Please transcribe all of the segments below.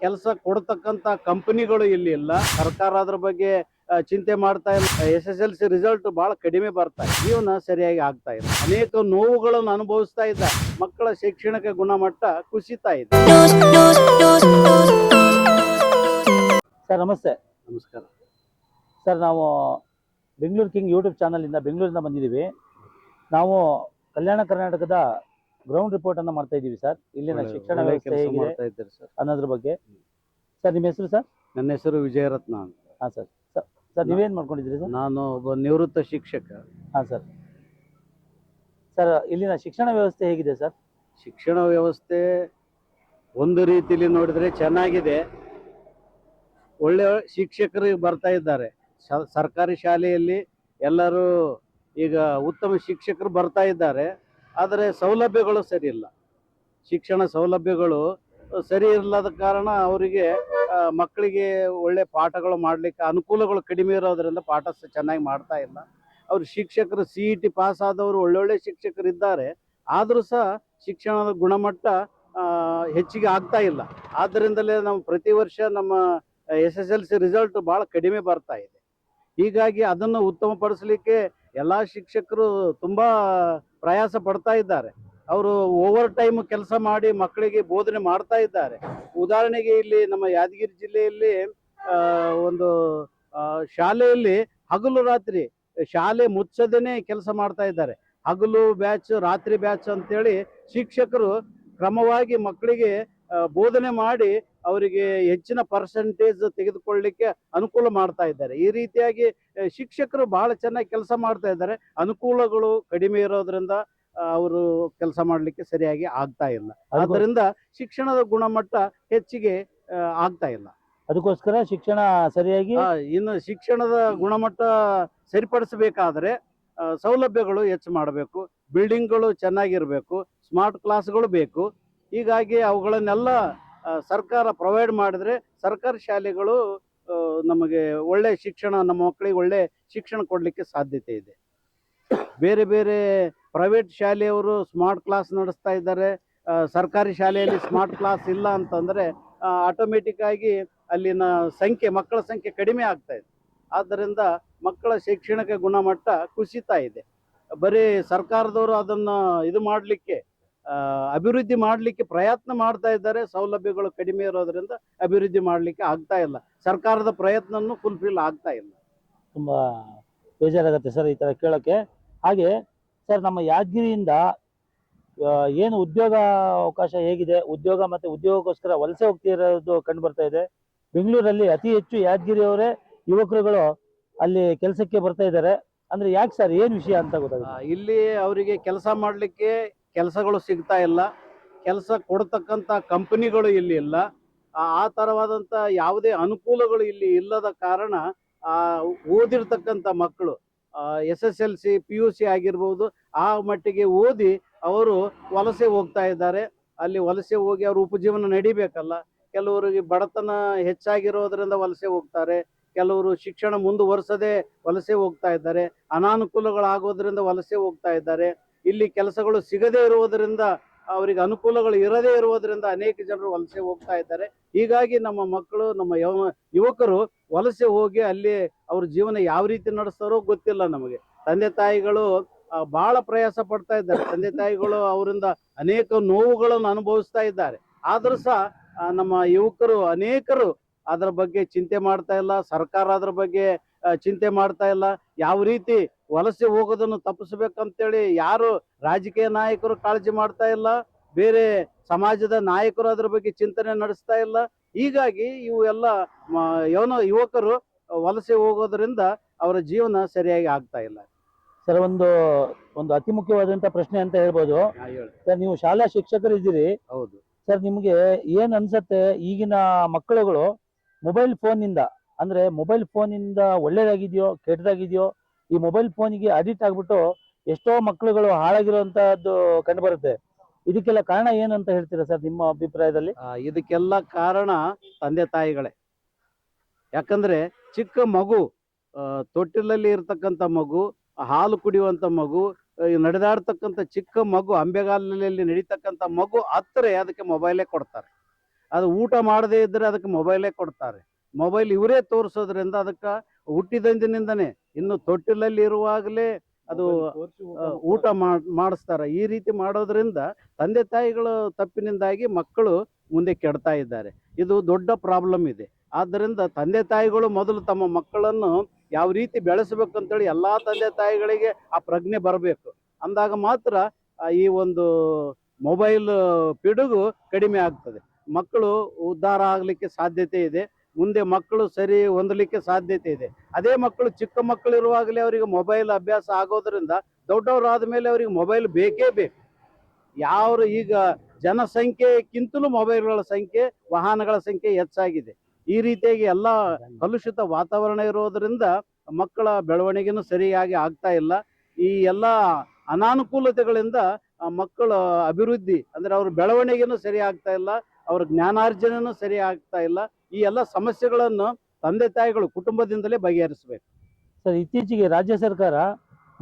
ಕೆಲಸ ಕೊಡ್ತಕ್ಕಂತ ಕಂಪನಿಗಳು ಇಲ್ಲಿ ಇಲ್ಲ. ಸರ್ಕಾರ ಅದ್ರ ಬಗ್ಗೆ ಚಿಂತೆ ಮಾಡ್ತಾ ಇಲ್ಲ. SSLC ರಿಸಲ್ಟ್ ಬಹಳ ಕಡಿಮೆ ಬರ್ತಾ ಇದೆ. ಜೀವನ ಸರಿಯಾಗಿ ಆಗ್ತಾ ಇಲ್ಲ. ಅನೇಕ ನೋವುಗಳನ್ನು ಅನುಭವಿಸ್ತಾ ಇದ್ದಾರೆ. ಮಕ್ಕಳ ಶೈಕ್ಷಣಿಕ ಗುಣಮಟ್ಟ ಕುಸಿತಾ ಇದೆ. ಸರ್ ನಮಸ್ತೆ. ನಮಸ್ಕಾರ ಸರ್, ನಾವು ಬೆಂಗಳೂರು ಕಿಂಗ್ ಯೂಟ್ಯೂಬ್ ಚಾನಲಿಂದ ಬೆಂಗಳೂರಿಂದ ಬಂದಿದ್ದೀವಿ. ನಾವು ಕಲ್ಯಾಣ ಕರ್ನಾಟಕದ ಗ್ರೌಂಡ್ ರಿಪೋರ್ಟ್ ಅನ್ನು ಮಾಡ್ತಾ ಇದ್ದೀವಿ ಸರ್. ಇಲ್ಲಿನ ಶಿಕ್ಷಣ ವ್ಯವಸ್ಥೆ ಹೇಗಿದೆ ಅನ್ನೋದ್ರ ಬಗ್ಗೆ. ಸರ್, ನಿಮ್ಮ ಹೆಸರು ಸರ್? ನನ್ನ ಹೆಸರು ವಿಜಯರತ್ನ ಅಂತ. ಹಾಂ ಸರ್. ಸರ್ ನೀವೇನು ಮಾಡ್ಕೊಂಡಿದ್ದೀರಿ ಸರ್? ನಾನು ಒಬ್ಬ ನಿವೃತ್ತ ಶಿಕ್ಷಕ. ಹಾಂ ಸರ್. ಸರ್, ಇಲ್ಲಿನ ಶಿಕ್ಷಣ ವ್ಯವಸ್ಥೆ ಹೇಗಿದೆ ಸರ್? ಶಿಕ್ಷಣ ವ್ಯವಸ್ಥೆ ಒಂದು ರೀತಿಯಲ್ಲಿ ನೋಡಿದ್ರೆ ಚೆನ್ನಾಗಿದೆ. ಒಳ್ಳೆ ಶಿಕ್ಷಕರು ಬರ್ತಾ ಇದ್ದಾರೆ. ಸರ್ಕಾರಿ ಶಾಲೆಯಲ್ಲಿ ಎಲ್ಲರೂ ಈಗ ಉತ್ತಮ ಶಿಕ್ಷಕರು ಬರ್ತಾ ಇದ್ದಾರೆ. ಆದರೆ ಸೌಲಭ್ಯಗಳು ಸರಿ ಇಲ್ಲ. ಶಿಕ್ಷಣ ಸೌಲಭ್ಯಗಳು ಸರಿ ಇಲ್ಲದ ಕಾರಣ ಅವರಿಗೆ ಮಕ್ಕಳಿಗೆ ಒಳ್ಳೆ ಪಾಠಗಳು ಮಾಡಲಿಕ್ಕೆ ಅನುಕೂಲಗಳು ಕಡಿಮೆ ಇರೋದರಿಂದ ಪಾಠ ಚೆನ್ನಾಗಿ ಮಾಡ್ತಾ ಇಲ್ಲ. ಅವ್ರ ಶಿಕ್ಷಕರು CET ಪಾಸ್ ಆದವರು ಒಳ್ಳೊಳ್ಳೆ ಶಿಕ್ಷಕರು ಇದ್ದಾರೆ. ಆದರೂ ಸಹ ಶಿಕ್ಷಣದ ಗುಣಮಟ್ಟ ಹೆಚ್ಚಿಗೆ ಆಗ್ತಾ ಇಲ್ಲ. ಆದ್ದರಿಂದಲೇ ನಾವು ಪ್ರತಿ ವರ್ಷ ನಮ್ಮ SSLC ರಿಸಲ್ಟ್ ಭಾಳ ಕಡಿಮೆ ಬರ್ತಾ ಇದೆ. ಹೀಗಾಗಿ ಅದನ್ನು ಉತ್ತಮಪಡಿಸಲಿಕ್ಕೆ ಎಲ್ಲ ಶಿಕ್ಷಕರು ತುಂಬ ಪ್ರಯಾಸ ಪಡ್ತಾ ಇದ್ದಾರೆ. ಅವರು ಓವರ್ ಟೈಮ್ ಕೆಲಸ ಮಾಡಿ ಮಕ್ಕಳಿಗೆ ಬೋಧನೆ ಮಾಡ್ತಾ ಇದ್ದಾರೆ. ಉದಾಹರಣೆಗೆ ಇಲ್ಲಿ ನಮ್ಮ ಯಾದಗಿರಿ ಜಿಲ್ಲೆಯಲ್ಲಿ ಒಂದು ಶಾಲೆಯಲ್ಲಿ ಹಗಲು ರಾತ್ರಿ ಶಾಲೆ ಮುಚ್ಚದೇನೆ ಕೆಲಸ ಮಾಡ್ತಾ ಇದ್ದಾರೆ. ಹಗಲು ಬ್ಯಾಚ್, ರಾತ್ರಿ ಬ್ಯಾಚ್ ಅಂತೇಳಿ ಶಿಕ್ಷಕರು ಕ್ರಮವಾಗಿ ಮಕ್ಕಳಿಗೆ ಬೋಧನೆ ಮಾಡಿ ಅವರಿಗೆ ಹೆಚ್ಚಿನ ಪರ್ಸೆಂಟೇಜ್ ತೆಗೆದುಕೊಳ್ಳಲಿಕ್ಕೆ ಅನುಕೂಲ ಮಾಡ್ತಾ ಇದ್ದಾರೆ. ಈ ರೀತಿಯಾಗಿ ಶಿಕ್ಷಕರು ಬಹಳ ಚೆನ್ನಾಗಿ ಕೆಲಸ ಮಾಡ್ತಾ ಇದ್ದಾರೆ. ಅನುಕೂಲಗಳು ಕಡಿಮೆ ಇರೋದ್ರಿಂದ ಅವರು ಕೆಲಸ ಮಾಡಲಿಕ್ಕೆ ಸರಿಯಾಗಿ ಆಗ್ತಾ ಇಲ್ಲ. ಆದ್ದರಿಂದ ಶಿಕ್ಷಣದ ಗುಣಮಟ್ಟ ಹೆಚ್ಚಿಗೆ ಆಗ್ತಾ ಇಲ್ಲ. ಅದಕ್ಕೋಸ್ಕರ ಶಿಕ್ಷಣ ಸರಿಯಾಗಿ ಇನ್ನು ಶಿಕ್ಷಣದ ಗುಣಮಟ್ಟ ಸರಿಪಡಿಸಬೇಕಾದ್ರೆ ಸೌಲಭ್ಯಗಳು ಹೆಚ್ಚು ಮಾಡಬೇಕು. ಬಿಲ್ಡಿಂಗ್ಗಳು ಚೆನ್ನಾಗಿರಬೇಕು. ಸ್ಮಾರ್ಟ್ ಕ್ಲಾಸ್ಗಳು ಬೇಕು. ಹೀಗಾಗಿ ಅವುಗಳನ್ನೆಲ್ಲ ಸರ್ಕಾರ ಪ್ರೊವೈಡ್ ಮಾಡಿದ್ರೆ ಸರ್ಕಾರಿ ಶಾಲೆಗಳು ನಮಗೆ ಒಳ್ಳೆ ಶಿಕ್ಷಣ, ನಮ್ಮ ಮಕ್ಕಳಿಗೆ ಒಳ್ಳೆ ಶಿಕ್ಷಣ ಕೊಡಲಿಕ್ಕೆ ಸಾಧ್ಯತೆ ಇದೆ. ಬೇರೆ ಬೇರೆ ಪ್ರೈವೇಟ್ ಶಾಲೆಯವರು ಸ್ಮಾರ್ಟ್ ಕ್ಲಾಸ್ ನಡೆಸ್ತಾ ಇದ್ದಾರೆ. ಸರ್ಕಾರಿ ಶಾಲೆಯಲ್ಲಿ ಸ್ಮಾರ್ಟ್ ಕ್ಲಾಸ್ ಇಲ್ಲ ಅಂತಂದರೆ ಆಟೋಮೆಟಿಕ್ ಆಗಿ ಅಲ್ಲಿನ ಮಕ್ಕಳ ಸಂಖ್ಯೆ ಕಡಿಮೆ ಆಗ್ತಾ ಇದೆ. ಆದ್ದರಿಂದ ಮಕ್ಕಳ ಶೈಕ್ಷಣಿಕ ಗುಣಮಟ್ಟ ಕುಸಿತಾ ಇದೆ. ಬರೀ ಸರ್ಕಾರದವರು ಅದನ್ನು ಮಾಡಲಿಕ್ಕೆ ಅಭಿವೃದ್ಧಿ ಮಾಡಲಿಕ್ಕೆ ಪ್ರಯತ್ನ ಮಾಡ್ತಾ ಇದ್ದಾರೆ. ಸೌಲಭ್ಯಗಳು ಕಡಿಮೆ ಇರೋದ್ರಿಂದ ಅಭಿವೃದ್ಧಿ ಮಾಡಲಿಕ್ಕೆ ಆಗ್ತಾ ಇಲ್ಲ. ಸರ್ಕಾರದ ಪ್ರಯತ್ನನೂ ಫುಲ್ಫಿಲ್ ಆಗ್ತಾ ಇಲ್ಲ. ತುಂಬ ಬೇಜಾರಾಗುತ್ತೆ ಸರ್ ಈ ಥರ ಕೇಳೋಕ್ಕೆ. ಹಾಗೆ ಸರ್, ನಮ್ಮ ಯಾದಗಿರಿಯಿಂದ ಏನು ಉದ್ಯೋಗ ಅವಕಾಶ ಹೇಗಿದೆ, ಉದ್ಯೋಗ ಮತ್ತು ಉದ್ಯೋಗಕ್ಕೋಸ್ಕರ ವಲಸೆ ಹೋಗ್ತಿರೋದು ಕಂಡು ಬರ್ತಾ ಇದೆ. ಬೆಂಗಳೂರಲ್ಲಿ ಅತಿ ಹೆಚ್ಚು ಯಾದಗಿರಿಯವರೇ ಯುವಕರುಗಳು ಅಲ್ಲಿ ಕೆಲಸಕ್ಕೆ ಬರ್ತಾ ಇದ್ದಾರೆ. ಅಂದರೆ ಯಾಕೆ ಸರ್, ಏನು ವಿಷಯ ಅಂತ ಗೊತ್ತಾಗುತ್ತೆ? ಇಲ್ಲಿ ಅವರಿಗೆ ಕೆಲಸ ಮಾಡಲಿಕ್ಕೆ ಕೆಲಸಗಳು ಸಿಗ್ತಾ ಇಲ್ಲ. ಕೆಲಸ ಕೊಡ್ತಕ್ಕಂಥ ಕಂಪನಿಗಳು ಇಲ್ಲಿ ಇಲ್ಲ. ಆ ಥರವಾದಂಥ ಯಾವುದೇ ಅನುಕೂಲಗಳು ಇಲ್ಲಿ ಇಲ್ಲದ ಕಾರಣ ಓದಿರ್ತಕ್ಕಂಥ ಮಕ್ಕಳು SSLC PUC ಆಗಿರ್ಬೋದು ಆ ಮಟ್ಟಿಗೆ ಓದಿ ಅವರು ವಲಸೆ ಹೋಗ್ತಾ ಇದ್ದಾರೆ. ಅಲ್ಲಿ ವಲಸೆ ಹೋಗಿ ಅವರು ಉಪಜೀವನ ನಡಿಬೇಕಲ್ಲ. ಕೆಲವರಿಗೆ ಬಡತನ ಹೆಚ್ಚಾಗಿರೋದ್ರಿಂದ ವಲಸೆ ಹೋಗ್ತಾರೆ. ಕೆಲವರು ಶಿಕ್ಷಣ ಮುಂದುವರಿಸದೆ ವಲಸೆ ಹೋಗ್ತಾ ಇದ್ದಾರೆ. ಅನಾನುಕೂಲಗಳಾಗೋದ್ರಿಂದ ವಲಸೆ ಹೋಗ್ತಾ ಇದ್ದಾರೆ. ಇಲ್ಲಿ ಕೆಲಸಗಳು ಸಿಗದೇ ಇರುವುದರಿಂದ, ಅವರಿಗೆ ಅನುಕೂಲಗಳು ಇರದೇ ಇರುವುದರಿಂದ ಅನೇಕ ಜನರು ವಲಸೆ ಹೋಗ್ತಾ ಇದ್ದಾರೆ. ಹೀಗಾಗಿ ನಮ್ಮ ಮಕ್ಕಳು, ನಮ್ಮ ಯುವಕರು ವಲಸೆ ಹೋಗಿ ಅಲ್ಲಿ ಅವ್ರ ಜೀವನ ಯಾವ ರೀತಿ ನಡೆಸ್ತಾರೋ ಗೊತ್ತಿಲ್ಲ ನಮಗೆ. ತಂದೆ ತಾಯಿಗಳು ಬಹಳ ಪ್ರಯಾಸ ಪಡ್ತಾ ಇದ್ದಾರೆ. ತಂದೆ ತಾಯಿಗಳು ಅವರಿಂದ ಅನೇಕ ನೋವುಗಳನ್ನು ಅನುಭವಿಸ್ತಾ ಇದ್ದಾರೆ. ಆದರೂ ಸಹ ನಮ್ಮ ಯುವಕರು ಅನೇಕರು ಅದರ ಬಗ್ಗೆ ಚಿಂತೆ ಮಾಡ್ತಾ ಇಲ್ಲ. ಸರ್ಕಾರ ಅದರ ಬಗ್ಗೆ ಚಿಂತೆ ಮಾಡ್ತಾ ಇಲ್ಲ. ಯಾವ ರೀತಿ ವಲಸೆ ಹೋಗೋದನ್ನು ತಪ್ಪಿಸ್ಬೇಕಂತೇಳಿ ಯಾರು ರಾಜಕೀಯ ನಾಯಕರು ಕಾಳಜಿ ಮಾಡ್ತಾ ಇಲ್ಲ. ಬೇರೆ ಸಮಾಜದ ನಾಯಕರು ಅದರ ಬಗ್ಗೆ ಚಿಂತನೆ ನಡೆಸ್ತಾ ಇಲ್ಲ. ಹೀಗಾಗಿ ಇವು ಎಲ್ಲ ಯುವಕರು ವಲಸೆ ಹೋಗೋದ್ರಿಂದ ಅವರ ಜೀವನ ಸರಿಯಾಗಿ ಆಗ್ತಾ ಇಲ್ಲ. ಸರ್, ಒಂದು ಅತಿ ಮುಖ್ಯವಾದಂಥ ಪ್ರಶ್ನೆ ಅಂತ ಹೇಳ್ಬೋದು ಸರ್. ನೀವು ಶಾಲಾ ಶಿಕ್ಷಕರು ಇದ್ದೀರಿ. ಹೌದು ಸರ್, ನಿಮಗೆ ಏನು ಅನ್ಸತ್ತೆ, ಈಗಿನ ಮಕ್ಕಳುಗಳು ಮೊಬೈಲ್ ಫೋನಿಂದ, ಅಂದರೆ ಮೊಬೈಲ್ ಫೋನಿಂದ ಒಳ್ಳೇದಾಗಿದೆಯೋ ಕೆಟ್ಟದಾಗಿದೆಯೋ, ಈ ಮೊಬೈಲ್ ಫೋನಿಗೆ ಅಡಿಕ್ಟ್ ಆಗಿಬಿಟ್ಟು ಎಷ್ಟೋ ಮಕ್ಕಳುಗಳು ಹಾಳಾಗಿರುವಂತಹದ್ದು ಕಂಡು ಬರುತ್ತೆ. ಇದಕ್ಕೆಲ್ಲ ಕಾರಣ ಏನು ಅಂತ ಹೇಳ್ತೀರಾ ಸರ್ ನಿಮ್ಮ ಅಭಿಪ್ರಾಯದಲ್ಲಿ? ಇದಕ್ಕೆಲ್ಲ ಕಾರಣ ತಂದೆ ತಾಯಿಗಳೇ. ಯಾಕಂದ್ರೆ ಚಿಕ್ಕ ಮಗು, ತೊಟ್ಟಿಲಲ್ಲಿ ಇರ್ತಕ್ಕಂಥ ಮಗು, ಹಾಲು ಕುಡಿಯುವಂಥ ಮಗು, ನಡೆದಾಡ್ತಕ್ಕಂಥ ಚಿಕ್ಕ ಮಗು, ಅಂಬೆಗಾಲಲ್ಲಿ ನಡೀತಕ್ಕಂಥ ಮಗು ಹತ್ತರೆ ಅದಕ್ಕೆ ಮೊಬೈಲೇ ಕೊಡ್ತಾರೆ. ಅದು ಊಟ ಮಾಡದೇ ಇದ್ರೆ ಅದಕ್ಕೆ ಮೊಬೈಲೇ ಕೊಡ್ತಾರೆ. ಮೊಬೈಲ್ ಇವರೇ ತೋರಿಸೋದ್ರಿಂದ ಅದಕ್ಕೆ ಹುಟ್ಟಿದಂದಿನಿಂದನೇ ಇನ್ನು ತೊಟ್ಟಿಲಲ್ಲಿ ಇರುವಾಗಲೇ ಅದು ಊಟ ಮಾಡಿಸ್ತಾರೆ. ಈ ರೀತಿ ಮಾಡೋದ್ರಿಂದ ತಂದೆ ತಾಯಿಗಳ ತಪ್ಪಿನಿಂದಾಗಿ ಮಕ್ಕಳು ಮುಂದೆ ಕೆಡ್ತಾ ಇದ್ದಾರೆ. ಇದು ದೊಡ್ಡ ಪ್ರಾಬ್ಲಮ್ ಇದೆ. ಆದ್ದರಿಂದ ತಂದೆ ತಾಯಿಗಳು ಮೊದಲು ತಮ್ಮ ಮಕ್ಕಳನ್ನು ಯಾವ ರೀತಿ ಬೆಳೆಸಬೇಕಂತೇಳಿ ಎಲ್ಲ ತಂದೆ ತಾಯಿಗಳಿಗೆ ಆ ಪ್ರಜ್ಞೆ ಬರಬೇಕು. ಅಂದಾಗ ಮಾತ್ರ ಈ ಒಂದು ಮೊಬೈಲ್ ಪಿಡುಗು ಕಡಿಮೆ ಆಗ್ತದೆ. ಮಕ್ಕಳು ಉದ್ಧಾರ ಆಗಲಿಕ್ಕೆ ಸಾಧ್ಯತೆ ಇದೆ. ಮುಂದೆ ಮಕ್ಕಳು ಸರಿ ಹೊಂದಲಿಕ್ಕೆ ಸಾಧ್ಯತೆ ಇದೆ. ಅದೇ ಮಕ್ಕಳು ಚಿಕ್ಕ ಮಕ್ಕಳು ಇರುವಾಗಲೇ ಅವರಿಗೆ ಮೊಬೈಲ್ ಅಭ್ಯಾಸ ಆಗೋದ್ರಿಂದ ದೊಡ್ಡವರಾದ ಮೇಲೆ ಅವರಿಗೆ ಮೊಬೈಲ್ ಬೇಕೇ ಬೇಕು. ಯಾವ ಈಗ ಜನಸಂಖ್ಯೆಗಿಂತಲೂ ಮೊಬೈಲ್ಗಳ ಸಂಖ್ಯೆ, ವಾಹನಗಳ ಸಂಖ್ಯೆ ಹೆಚ್ಚಾಗಿದೆ. ಈ ರೀತಿಯಾಗಿ ಎಲ್ಲ ಕಲುಷಿತ ವಾತಾವರಣ ಇರೋದ್ರಿಂದ ಮಕ್ಕಳ ಬೆಳವಣಿಗೆನೂ ಸರಿಯಾಗಿ ಆಗ್ತಾ ಇಲ್ಲ. ಈ ಎಲ್ಲ ಅನಾನುಕೂಲತೆಗಳಿಂದ ಮಕ್ಕಳ ಅಭಿವೃದ್ಧಿ ಅಂದ್ರೆ ಅವ್ರ ಬೆಳವಣಿಗೆನೂ ಸರಿ ಆಗ್ತಾ ಇಲ್ಲ, ಅವ್ರ ಜ್ಞಾನಾರ್ಜನೆನೂ ಸರಿ ಆಗ್ತಾ ಇಲ್ಲ. ಈ ಎಲ್ಲ ಸಮಸ್ಯೆಗಳನ್ನು ತಂದೆ ತಾಯಿಗಳು ಕುಟುಂಬದಿಂದಲೇ ಬಗೆಹರಿಸಬೇಕು. ಸರ್, ಇತ್ತೀಚೆಗೆ ರಾಜ್ಯ ಸರ್ಕಾರ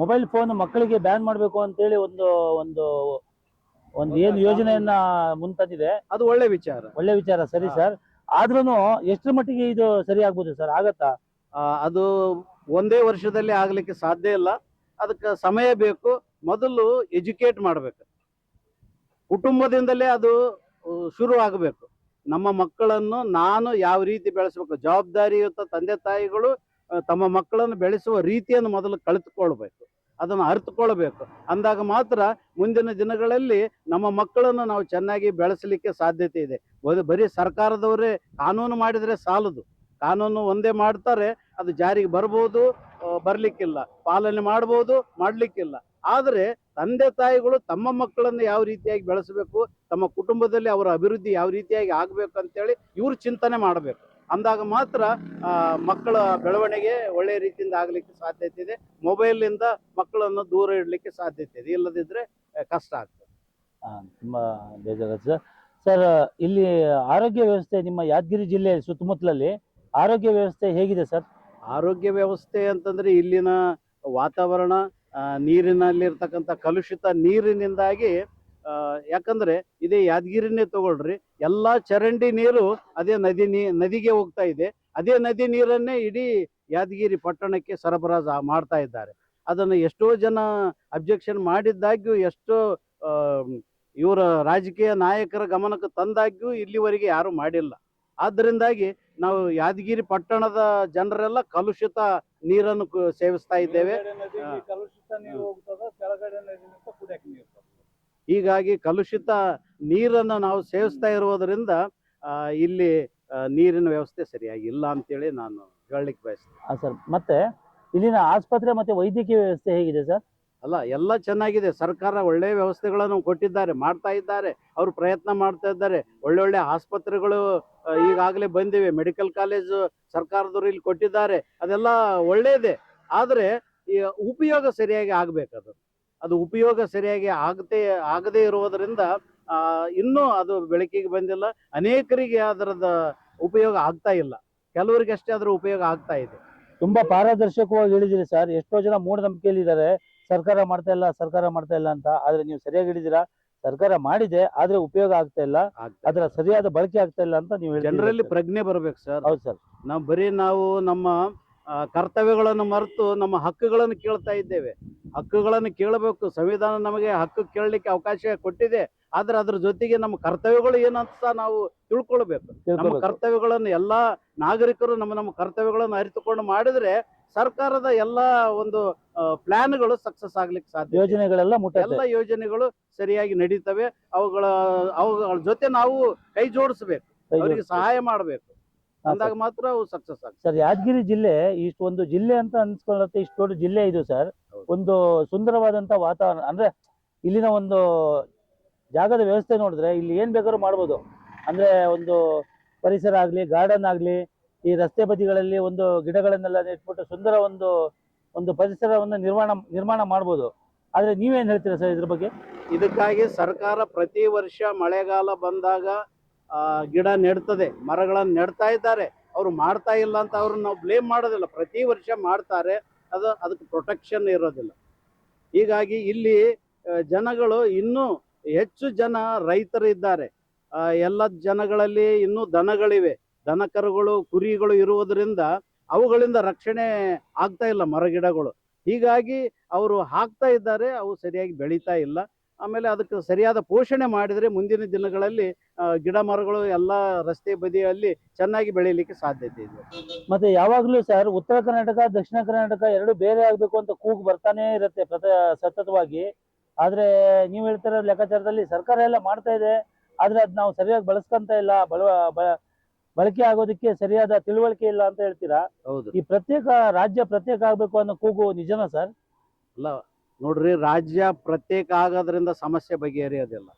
ಮೊಬೈಲ್ ಫೋನ್ ಮಕ್ಕಳಿಗೆ ಬ್ಯಾನ್ ಮಾಡಬೇಕು ಅಂತೇಳಿ ಒಂದು ಒಂದು ಒಂದು ಏನು ಯೋಜನೆಯನ್ನ ಮುಂತಂದಿದೆ. ಅದು ಒಳ್ಳೆ ವಿಚಾರ. ಒಳ್ಳೆ ವಿಚಾರ, ಸರಿ ಸರ್. ಆದ್ರೂ ಎಷ್ಟರ ಮಟ್ಟಿಗೆ ಇದು ಸರಿ ಆಗ್ಬೋದು ಸರ್? ಆಗತ್ತಾ? ಅದು ಒಂದೇ ವರ್ಷದಲ್ಲಿ ಆಗ್ಲಿಕ್ಕೆ ಸಾಧ್ಯ ಇಲ್ಲ. ಅದಕ್ಕೆ ಸಮಯ ಬೇಕು. ಮೊದಲು ಎಜುಕೇಟ್ ಮಾಡಬೇಕು. ಕುಟುಂಬದಿಂದಲೇ ಅದು ಶುರು ಆಗಬೇಕು. ನಮ್ಮ ಮಕ್ಕಳನ್ನು ನಾನು ಯಾವ ರೀತಿ ಬೆಳೆಸಬೇಕು, ಜವಾಬ್ದಾರಿಯುತ ತಂದೆ ತಾಯಿಗಳು ತಮ್ಮ ಮಕ್ಕಳನ್ನು ಬೆಳೆಸುವ ರೀತಿಯನ್ನು ಮೊದಲು ಕಲಿತುಕೊಳ್ಬೇಕು, ಅದನ್ನು ಅರಿತುಕೊಳ್ಬೇಕು. ಅಂದಾಗ ಮಾತ್ರ ಮುಂದಿನ ದಿನಗಳಲ್ಲಿ ನಮ್ಮ ಮಕ್ಕಳನ್ನು ನಾವು ಚೆನ್ನಾಗಿ ಬೆಳೆಸಲಿಕ್ಕೆ ಸಾಧ್ಯತೆ ಇದೆ. ಬರೀ ಸರ್ಕಾರದವರೇ ಕಾನೂನು ಮಾಡಿದರೆ ಸಾಲದು. ಕಾನೂನು ಒಂದೇ ಮಾಡ್ತಾರೆ, ಅದು ಜಾರಿಗೆ ಬರ್ಬೋದು, ಬರ್ಲಿಕ್ಕಿಲ್ಲ. ಪಾಲನೆ ಮಾಡ್ಬೋದು, ಮಾಡ್ಲಿಕ್ಕಿಲ್ಲ. ಆದರೆ ತಂದೆ ತಾಯಿಗಳು ತಮ್ಮ ಮಕ್ಕಳನ್ನು ಯಾವ ರೀತಿಯಾಗಿ ಬೆಳೆಸಬೇಕು, ತಮ್ಮ ಕುಟುಂಬದಲ್ಲಿ ಅವರ ಅಭಿವೃದ್ಧಿ ಯಾವ ರೀತಿಯಾಗಿ ಆಗ್ಬೇಕು ಅಂತೇಳಿ ಇವರು ಚಿಂತನೆ ಮಾಡಬೇಕು. ಅಂದಾಗ ಮಾತ್ರ ಮಕ್ಕಳ ಬೆಳವಣಿಗೆ ಒಳ್ಳೆಯ ರೀತಿಯಿಂದ ಆಗ್ಲಿಕ್ಕೆ ಸಾಧ್ಯತೆ ಇದೆ. ಮೊಬೈಲ್ನಿಂದ ಮಕ್ಕಳನ್ನು ದೂರ ಇಡಲಿಕ್ಕೆ ಸಾಧ್ಯತೆ ಇದೆ. ಇಲ್ಲದಿದ್ರೆ ಕಷ್ಟ ಆಗ್ತದೆ. ತುಂಬಾ ಬೇಜಾರಾಯ್ತು ಸರ್. ಸರ್, ಇಲ್ಲಿ ಆರೋಗ್ಯ ವ್ಯವಸ್ಥೆ ನಿಮ್ಮ ಯಾದಗಿರಿ ಜಿಲ್ಲೆ ಸುತ್ತಮುತ್ತಲಲ್ಲಿ ಆರೋಗ್ಯ ವ್ಯವಸ್ಥೆ ಹೇಗಿದೆ ಸರ್? ಆರೋಗ್ಯ ವ್ಯವಸ್ಥೆ ಅಂತಂದ್ರೆ ಇಲ್ಲಿನ ವಾತಾವರಣ, ನೀರಿನಲ್ಲಿರ್ತಕ್ಕಂಥ ಕಲುಷಿತ ನೀರಿನಿಂದಾಗಿ ಯಾಕಂದ್ರೆ ಇದೇ ಯಾದಗಿರಿನೇ ತಗೊಳ್ರಿ, ಎಲ್ಲಾ ಚರಂಡಿ ನೀರು ಅದೇ ನದಿಗೆ ಹೋಗ್ತಾ ಇದೆ. ಅದೇ ನದಿ ನೀರನ್ನೇ ಇಡೀ ಯಾದಗಿರಿ ಪಟ್ಟಣಕ್ಕೆ ಸರಬರಾಜು ಮಾಡ್ತಾ ಇದ್ದಾರೆ. ಅದನ್ನು ಎಷ್ಟೋ ಜನ ಅಬ್ಜೆಕ್ಷನ್ ಮಾಡಿದ್ದಾಗ್ಯೂ, ಎಷ್ಟೋ ಇವರ ರಾಜಕೀಯ ನಾಯಕರ ಗಮನಕ್ಕೆ ತಂದಾಗ್ಯೂ ಇಲ್ಲಿವರೆಗೆ ಯಾರು ಮಾಡಿಲ್ಲ. ಆದ್ದರಿಂದಾಗಿ ನಾವು ಯಾದಗಿರಿ ಪಟ್ಟಣದ ಜನರೆಲ್ಲ ಕಲುಷಿತ ನೀರನ್ನು ಸೇವಿಸ್ತಾ ಇದ್ದೇವೆ. ಹೀಗಾಗಿ ಕಲುಷಿತ ನೀರನ್ನು ನಾವು ಸೇವಿಸ್ತಾ ಇರುವುದರಿಂದ ಇಲ್ಲಿ ನೀರಿನ ವ್ಯವಸ್ಥೆ ಸರಿಯಾಗಿ ಇಲ್ಲ ಅಂತೇಳಿ ನಾನು ಹೇಳಲಿಕ್ಕೆ ಬಯಸ್ತೇನೆ. ಸರ್, ಮತ್ತೆ ಇಲ್ಲಿನ ಆಸ್ಪತ್ರೆ ಮತ್ತೆ ವೈದ್ಯಕೀಯ ವ್ಯವಸ್ಥೆ ಹೇಗಿದೆ ಸರ್? ಅಲ್ಲ, ಎಲ್ಲ ಚೆನ್ನಾಗಿದೆ. ಸರ್ಕಾರ ಒಳ್ಳೆಯ ವ್ಯವಸ್ಥೆಗಳನ್ನು ಕೊಟ್ಟಿದ್ದಾರೆ, ಮಾಡ್ತಾ ಇದ್ದಾರೆ. ಅವರು ಪ್ರಯತ್ನ ಮಾಡ್ತಾ ಇದ್ದಾರೆ. ಒಳ್ಳೊಳ್ಳೆ ಆಸ್ಪತ್ರೆಗಳು ಈಗಾಗಲೇ ಬಂದಿವೆ. ಮೆಡಿಕಲ್ ಕಾಲೇಜು ಸರ್ಕಾರದವರು ಇಲ್ಲಿ ಕೊಟ್ಟಿದ್ದಾರೆ. ಅದೆಲ್ಲ ಒಳ್ಳೆಯದೇ. ಆದರೆ ಈ ಉಪಯೋಗ ಸರಿಯಾಗಿ ಆಗ್ಬೇಕು. ಅದು ಉಪಯೋಗ ಸರಿಯಾಗಿ ಆಗದೇ ಇರುವುದರಿಂದ ಇನ್ನೂ ಅದು ಬೆಳಕಿಗೆ ಬಂದಿಲ್ಲ. ಅನೇಕರಿಗೆ ಅದರದ ಉಪಯೋಗ ಆಗ್ತಾ ಇಲ್ಲ. ಕೆಲವರಿಗೆ ಅಷ್ಟೇ ಅದರ ಉಪಯೋಗ ಆಗ್ತಾ ಇದೆ. ತುಂಬಾ ಪಾರದರ್ಶಕವಾಗಿ ಹೇಳಿದಿರಿ ಸರ್. ಎಷ್ಟೋ ಜನ ಮೂಢನಂಬಿಕೆಯಲ್ಲಿ ಇದ್ದಾರೆ, ಸರ್ಕಾರ ಮಾಡ್ತಾ ಇಲ್ಲ ಅಂತ. ಆದ್ರೆ ನೀವು ಸರಿಯಾಗಿ ಹೇಳಿದಿರಾ, ಸರ್ಕಾರ ಮಾಡಿದೆ, ಆದ್ರೆ ಉಪಯೋಗ ಆಗ್ತಾ ಇಲ್ಲ, ಅದರ ಸರಿಯಾದ ಬಳಕೆ ಆಗ್ತಾ ಇಲ್ಲ ಅಂತ ನೀವು ಜನರಲ್ಲಿ ಪ್ರಜ್ಞೆ ಬರ್ಬೇಕು ಸರ್. ಹೌದು ಸರ್. ನಾವು ನಮ್ಮ ಕರ್ತವ್ಯಗಳನ್ನು ಮರೆತು ನಮ್ಮ ಹಕ್ಕುಗಳನ್ನು ಕೇಳ್ತಾ ಇದ್ದೇವೆ. ಹಕ್ಕುಗಳನ್ನು ಕೇಳಬೇಕು. ಸಂವಿಧಾನ ನಮಗೆ ಹಕ್ಕು ಕೇಳಲಿಕ್ಕೆ ಅವಕಾಶ ಕೊಟ್ಟಿದೆ. ಆದ್ರೆ ಅದ್ರ ಜೊತೆಗೆ ನಮ್ಮ ಕರ್ತವ್ಯಗಳು ಏನಂತ ನಾವು ತಿಳ್ಕೊಳ್ಬೇಕು. ನಮ್ಮ ಕರ್ತವ್ಯಗಳನ್ನು ಎಲ್ಲಾ ನಾಗರಿಕರು ನಮ್ಮ ಕರ್ತವ್ಯಗಳನ್ನು ಅರಿತುಕೊಂಡು ಮಾಡಿದ್ರೆ ಸರ್ಕಾರದ ಎಲ್ಲಾ ಒಂದು ಪ್ಲಾನ್ಗಳು ಸಕ್ಸಸ್ ಆಗ್ಲಿಕ್ಕೆ ಸಾಧ್ಯ. ಯೋಜನೆಗಳೆಲ್ಲ ಎಲ್ಲ ಯೋಜನೆಗಳು ಸರಿಯಾಗಿ ನಡೀತವೆ. ಅವುಗಳ ಜೊತೆ ನಾವು ಕೈ ಜೋಡಿಸ್ಬೇಕು, ಅವರಿಗೆ ಸಹಾಯ ಮಾಡಬೇಕು. ಅಂದಾಗ ಮಾತ್ರ ಅವು ಸಕ್ಸಸ್ ಆಗ್ತದೆ. ಸರ್, ಯಾದಗಿರಿ ಜಿಲ್ಲೆ ಇಷ್ಟೊಂದು ಜಿಲ್ಲೆ ಅಂತ ಅನ್ಸ್ಕೊಳ್ಳುತ್ತೆ. ಇಷ್ಟು ದೊಡ್ಡ ಜಿಲ್ಲೆ ಇದು ಸರ್. ಒಂದು ಸುಂದರವಾದಂತ ವಾತಾವರಣ, ಅಂದ್ರೆ ಇಲ್ಲಿನ ಒಂದು ಜಾಗದ ವ್ಯವಸ್ಥೆ ನೋಡಿದ್ರೆ ಇಲ್ಲಿ ಏನ್ ಬೇಕಾದ್ರೂ ಮಾಡ್ಬೋದು. ಅಂದ್ರೆ ಒಂದು ಪರಿಸರ ಆಗ್ಲಿ, ಗಾರ್ಡನ್ ಆಗ್ಲಿ, ಈ ರಸ್ತೆ ಬದಿಗಳಲ್ಲಿ ಒಂದು ಗಿಡಗಳನ್ನೆಲ್ಲ ನೆಟ್ಬಿಟ್ಟು ಸುಂದರ ಒಂದು ಪರಿಸರವನ್ನು ನಿರ್ಮಾಣ ಮಾಡ್ಬೋದು. ಆದ್ರೆ ನೀವೇನ್ ಹೇಳ್ತೀರಾ ಸರ್ ಇದ್ರ ಬಗ್ಗೆ? ಇದಕ್ಕಾಗಿ ಸರ್ಕಾರ ಪ್ರತಿ ವರ್ಷ ಮಳೆಗಾಲ ಬಂದಾಗ ಗಿಡ ನೆಡ್ತದೆ, ಮರಗಳನ್ನು ನೆಡ್ತಾ ಇದ್ದಾರೆ. ಅವರು ಮಾಡ್ತಾ ಇಲ್ಲ ಅಂತ ಅವ್ರನ್ನ ನಾವು ಬ್ಲೇಮ್ ಮಾಡೋದಿಲ್ಲ. ಪ್ರತಿ ವರ್ಷ ಮಾಡ್ತಾರೆ. ಅದಕ್ಕೆ ಪ್ರೊಟೆಕ್ಷನ್ ಇರೋದಿಲ್ಲ. ಹೀಗಾಗಿ ಇಲ್ಲಿ ಜನಗಳು ಇನ್ನೂ ಹೆಚ್ಚು ಜನ ರೈತರು ಇದ್ದಾರೆ. ಎಲ್ಲ ಜನಗಳಲ್ಲಿ ಇನ್ನೂ ದನಗಳಿವೆ, ದನ ಕರುಗಳು ಕುರಿಗಳು ಇರುವುದರಿಂದ ಅವುಗಳಿಂದ ರಕ್ಷಣೆ ಆಗ್ತಾ ಇಲ್ಲ ಮರಗಿಡಗಳು. ಹೀಗಾಗಿ ಅವರು ಹಾಕ್ತಾ ಇದ್ದಾರೆ, ಅವು ಸರಿಯಾಗಿ ಬೆಳೀತಾ ಇಲ್ಲ. ಆಮೇಲೆ ಅದಕ್ಕೆ ಸರಿಯಾದ ಪೋಷಣೆ ಮಾಡಿದರೆ ಮುಂದಿನ ದಿನಗಳಲ್ಲಿ ಗಿಡ ಮರಗಳು ಎಲ್ಲ ರಸ್ತೆ ಬದಿಯಲ್ಲಿ ಚೆನ್ನಾಗಿ ಬೆಳೀಲಿಕ್ಕೆ ಸಾಧ್ಯತೆ ಇದೆ. ಮತ್ತೆ ಯಾವಾಗ್ಲೂ ಸರ್ ಉತ್ತರ ಕರ್ನಾಟಕ ದಕ್ಷಿಣ ಕರ್ನಾಟಕ ಎರಡು ಬೇರೆ ಆಗ್ಬೇಕು ಅಂತ ಕೂಗು ಬರ್ತಾನೆ ಇರುತ್ತೆ ಸತತವಾಗಿ. ಆದ್ರೆ ನೀವು ಹೇಳ್ತಿರೋ ಲೆಕ್ಕಾಚಾರದಲ್ಲಿ ಸರ್ಕಾರ ಎಲ್ಲ ಮಾಡ್ತಾ ಇದೆ, ಆದ್ರೆ ಅದ್ ನಾವು ಸರಿಯಾಗಿ ಬಳಸ್ಕೊಂತ ಇಲ್ಲ, ಬಳಕೆ ಆಗೋದಕ್ಕೆ ಸರಿಯಾದ ತಿಳುವಳಿಕೆ ಇಲ್ಲ ಅಂತ ಹೇಳ್ತೀರಾ. ಹೌದು. ಈ ಪ್ರತ್ಯೇಕ ರಾಜ್ಯ ಪ್ರತ್ಯೇಕ ಆಗ್ಬೇಕು ಅನ್ನೋ ಕೂಗು ನಿಜನಾ ಸರ್? ಅಲ್ಲ ನೋಡ್ರಿ, ರಾಜ್ಯ ಪ್ರತ್ಯೇಕ ಆಗೋದ್ರಿಂದ ಸಮಸ್ಯೆ ಬಗೆಹರಿಯೋದಿಲ್ಲ.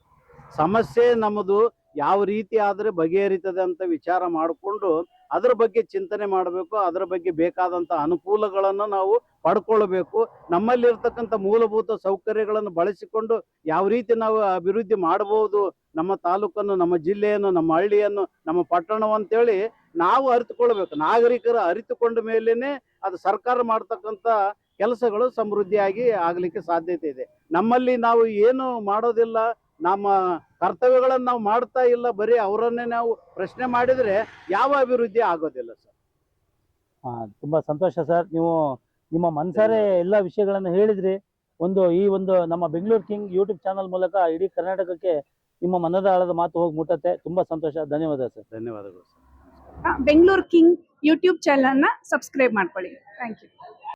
ಸಮಸ್ಯೆ ನಮ್ಮದು ಯಾವ ರೀತಿ ಆದರೆ ಬಗೆಹರಿತದೆ ಅಂತ ವಿಚಾರ ಮಾಡಿಕೊಂಡು ಅದ್ರ ಬಗ್ಗೆ ಚಿಂತನೆ ಮಾಡಬೇಕು. ಅದರ ಬಗ್ಗೆ ಬೇಕಾದಂಥ ಅನುಕೂಲಗಳನ್ನು ನಾವು ಪಡ್ಕೊಳ್ಬೇಕು. ನಮ್ಮಲ್ಲಿರ್ತಕ್ಕಂಥ ಮೂಲಭೂತ ಸೌಕರ್ಯಗಳನ್ನು ಬಳಸಿಕೊಂಡು ಯಾವ ರೀತಿ ನಾವು ಅಭಿವೃದ್ಧಿ ಮಾಡಬಹುದು, ನಮ್ಮ ತಾಲೂಕನ್ನು, ನಮ್ಮ ಜಿಲ್ಲೆಯನ್ನು, ನಮ್ಮ ಹಳ್ಳಿಯನ್ನು, ನಮ್ಮ ಪಟ್ಟಣವಂತೇಳಿ ನಾವು ಅರಿತುಕೊಳ್ಬೇಕು. ನಾಗರಿಕರು ಅರಿತುಕೊಂಡ ಮೇಲೇನೆ ಅದು ಸರ್ಕಾರ ಮಾಡ್ತಕ್ಕಂಥ ಕೆಲಸಗಳು ಸಮೃದ್ಧಿಯಾಗಿ ಆಗಲಿಕ್ಕೆ ಸಾಧ್ಯತೆ ಇದೆ. ನಮ್ಮಲ್ಲಿ ನಾವು ಏನು ಮಾಡೋದಿಲ್ಲ, ನಮ್ಮ ಕರ್ತವ್ಯಗಳನ್ನು ನಾವು ಮಾಡ್ತಾ ಇಲ್ಲ, ಬರೀ ಅವರನ್ನೇ ನಾವು ಪ್ರಶ್ನೆ ಮಾಡಿದರೆ ಯಾವ ಅಭಿವೃದ್ಧಿ ಆಗೋದಿಲ್ಲ ಸರ್. ತುಂಬಾ ಸಂತೋಷ ಸರ್, ನೀವು ನಿಮ್ಮ ಮನಸಾರೆ ಎಲ್ಲ ವಿಷಯಗಳನ್ನು ಹೇಳಿದ್ರಿ. ಈ ಒಂದು ನಮ್ಮ ಬೆಂಗಳೂರು ಕಿಂಗ್ ಯೂಟ್ಯೂಬ್ ಚಾನಲ್ ಮೂಲಕ ಇಡೀ ಕರ್ನಾಟಕಕ್ಕೆ ನಿಮ್ಮ ಮನದ ಆಳದ ಮಾತು ಹೋಗಿ ಮುಟ್ಟತ್ತೆ. ತುಂಬಾ ಸಂತೋಷ, ಧನ್ಯವಾದ ಸರ್. ಧನ್ಯವಾದಗಳು ಸರ್. ಬೆಂಗಳೂರು ಕಿಂಗ್ ಯೂಟ್ಯೂಬ್ ಚಾನಲ್ನ ಸಬ್ಸ್ಕ್ರೈಬ್ ಮಾಡ್ಕೊಳ್ಳಿ. Thank you.